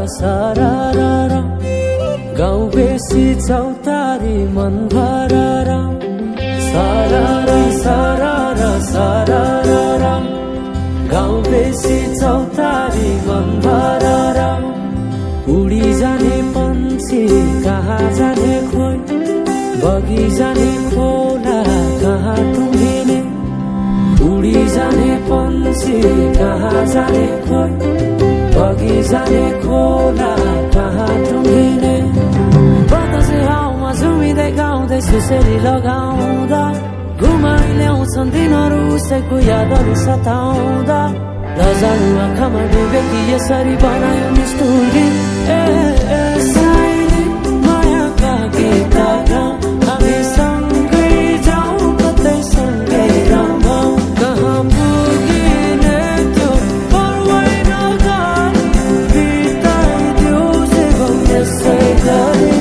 सारारा गाउँ बेसी चौतारी मन भरार सारारा सारारा सारारा गाउँ बेसी चौतारी मन भरार उडी जाने पन्छी कहाँ जाने खोइ बगी जाने खोला कहाँ टुङ्गिने उडी जाने पन्छी कहाँ जाने खोइ बगी जाने खोला कहाँ टुङ्गिने बतासे हाउमा झुमिँदै गाउँदै सुसेरी लगाउँदा घुमाइ ल्याउँछन् दिनहरू उसैको यादहरू सताउँदा लजालु आँखामा डुबे कि यसरी बनायो निष्ठुरी साइली मायाका गीतका हामी सँगै जाउँ कतै सँगै रमाउँ कहाँ पुगिने त्यो पर्वै नगरी बिताइदियो जीवन यसै गरी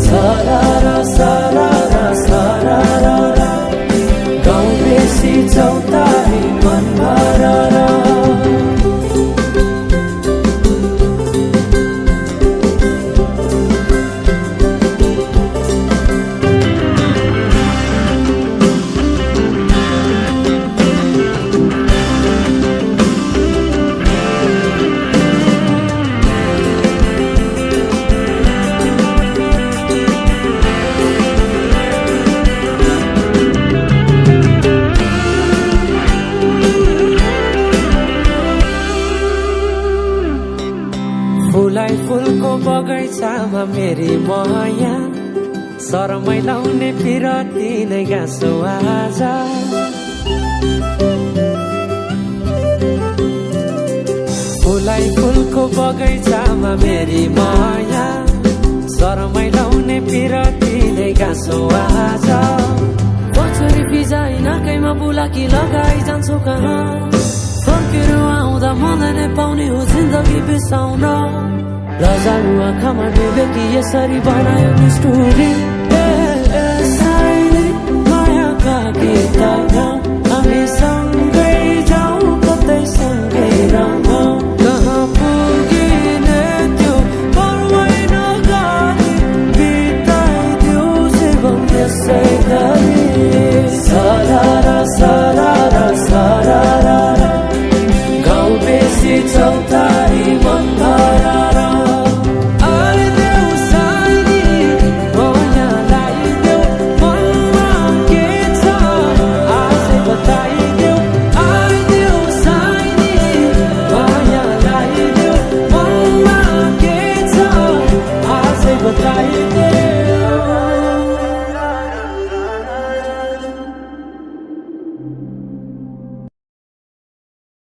सारारा सारारा सारारा गाउँ बेसी चौतारी मन भरारा फुलाई फुलको बगैँचामा मेरी माया शरमै लाउने पिरती नै गाँसो आज फुलाई फुलको बगैँचामा मेरी माया शरमै लाउने पिरती नै गाँसो आज पछुरी बिजाइ नाकैमा बुलाकी लगाइ जान्छौ कहाँ फर्केर आउँदा मलाई नै पाउने हो जिन्दगी बिसाउन लजालु आँखामा डुबे कि यसरी बनायो निष्ठुरी साइली मायाका गीत